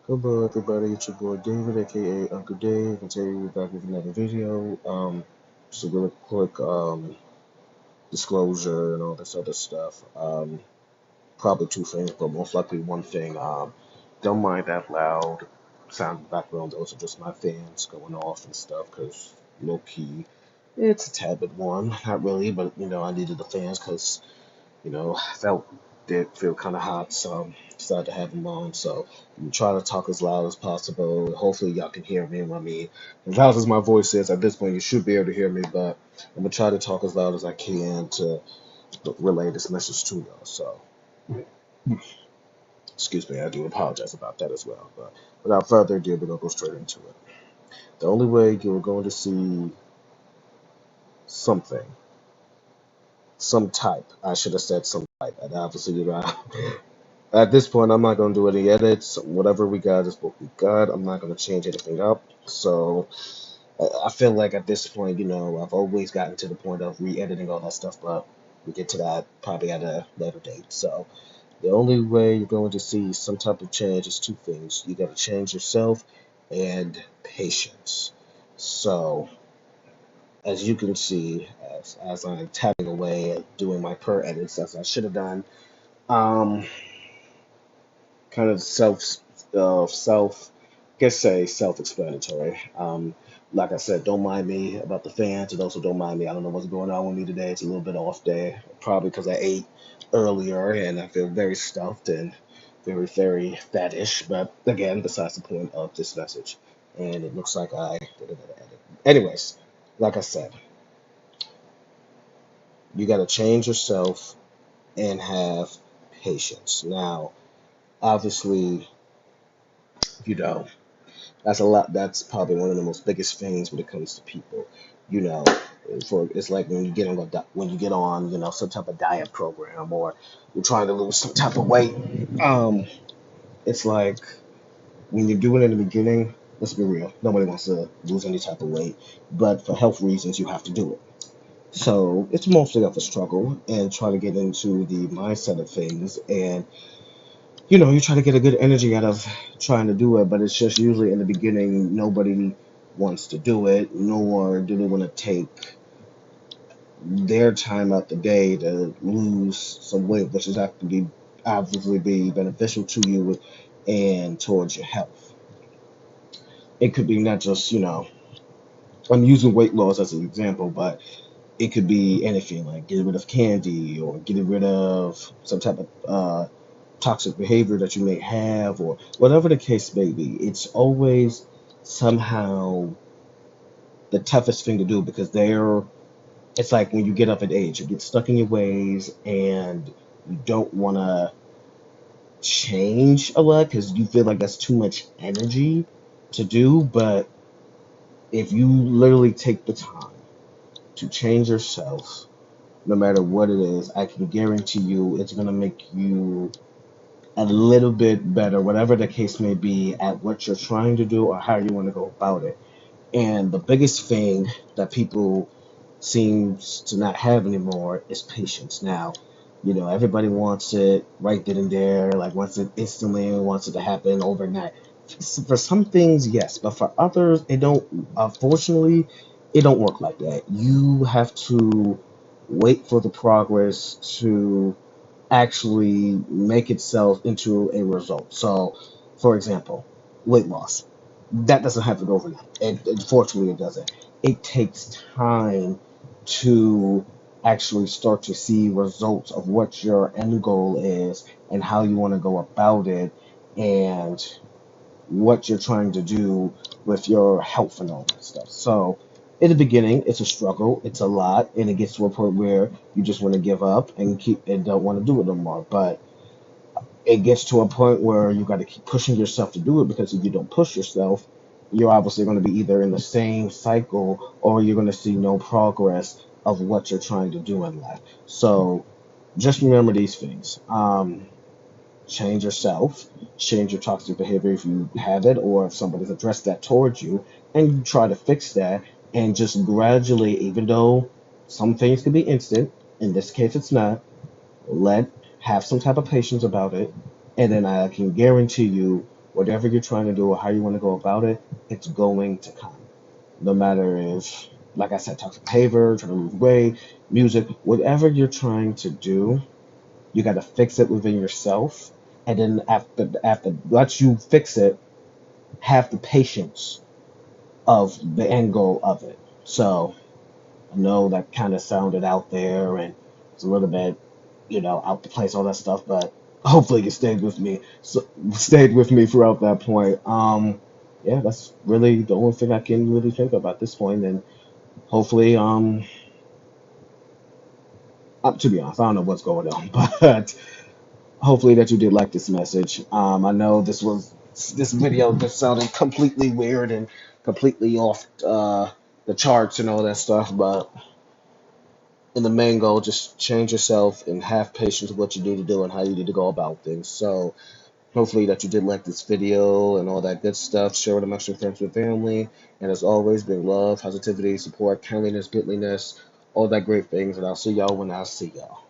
Hello everybody, it's your boy David, aka Uncle Dave, and today we're back with another video. Just a really quick disclosure and all this other stuff. Probably two things, but most likely one thing. Don't mind that loud sound in the background. Those are just my fans going off and stuff, cause low key, it's a tad bit warm. Not really, but I needed the fans because felt did feel kind of hot, so decided to have them on. So I'm trying to talk as loud as possible. Hopefully, y'all can hear me. I mean, as loud as my voice is at this point, you should be able to hear me, but I'm gonna try to talk as loud as I can to relay this message to y'all. So, excuse me, I do apologize about that as well. But without further ado, we're gonna go straight into it. The only way you're going to see something, some type, I should have said some type, and obviously, at this point, I'm not going to do any edits. Whatever we got is what we got. I'm not going to change anything up. So I feel like at this point, I've always gotten to the point of re-editing all that stuff, but we get to that probably at a later date. So the only way you're going to see some type of change is two things. You got to change yourself and patience. So as you can see, as I'm tapping away and doing my per edits as I should have done, um, kind of guess say self-explanatory. Like I said, don't mind me about the fans, and also don't mind me. I don't know what's going on with me today. It's a little bit off day, probably because I ate earlier and I feel very stuffed and very fattish. But again, besides the point of this message, and it looks like I did another edit. Anyways, like I said, you got to change yourself and have patience. Now, obviously, you know. That's a lot. That's probably one of the most biggest things when it comes to people. You know, for it's like when you get on when you get on, some type of diet program or you're trying to lose some type of weight. Um, it's like when you do it in the beginning. Let's be real. Nobody wants to lose any type of weight, but for health reasons, you have to do it. So it's mostly of a struggle and try to get into the mindset of things and you try to get a good energy out of trying to do it, but it's just usually in the beginning, nobody wants to do it, nor do they want to take their time out the day to lose some weight, which is actually obviously be beneficial to you and towards your health. It could be not just, I'm using weight loss as an example, but it could be anything like getting rid of candy or getting rid of some type of toxic behavior that you may have, or whatever the case may be. It's always somehow the toughest thing to do because it's like when you get up in age, you get stuck in your ways and you don't want to change a lot because you feel like that's too much energy to do. But if you literally take the time to change yourself, no matter what it is, I can guarantee you it's going to make you a little bit better, whatever the case may be, at what you're trying to do or how you want to go about it. And the biggest thing that people seems to not have anymore is patience. Now, everybody wants it right then and there, like wants it instantly, wants it to happen overnight. For some things, yes, but for others, it don't. Unfortunately, it don't work like that. You have to wait for the progress to actually make itself into a result. So, for example, weight loss. That doesn't happen overnight. Unfortunately, it doesn't. It takes time to actually start to see results of what your end goal is and how you want to go about it and what you're trying to do with your health and all that stuff. So, in the beginning, it's a struggle, it's a lot, and it gets to a point where you just want to give up and keep and don't want to do it no more. But it gets to a point where you got to keep pushing yourself to do it because if you don't push yourself, you're obviously going to be either in the same cycle or you're going to see no progress of what you're trying to do in life. So just remember these things. Change yourself, change your toxic behavior if you have it, or if somebody's addressed that towards you, and you try to fix that, and just gradually, even though some things can be instant, in this case it's not, let have some type of patience about it, and then I can guarantee you whatever you're trying to do or how you want to go about it, it's going to come. No matter if, like I said, toxic behavior, trying to lose weight, music, whatever you're trying to do, you got to fix it within yourself. And then after once you fix it, have the patience of the end goal of it. So I know that kind of sounded out there and it's a little bit, out the place, all that stuff, but hopefully you stayed with me. So stayed with me throughout that point. Yeah, that's really the only thing I can really think of at this point, and hopefully, to be honest, I don't know what's going on, but hopefully that you did like this message. I know this video just sounded completely weird and completely off the charts and all that stuff, but in the main goal, just change yourself and have patience with what you need to do and how you need to go about things. So hopefully that you did like this video and all that good stuff. Share it amongst your friends and family. And as always, bring love, positivity, support, kindliness, goodliness, all that great things. And I'll see y'all when I see y'all.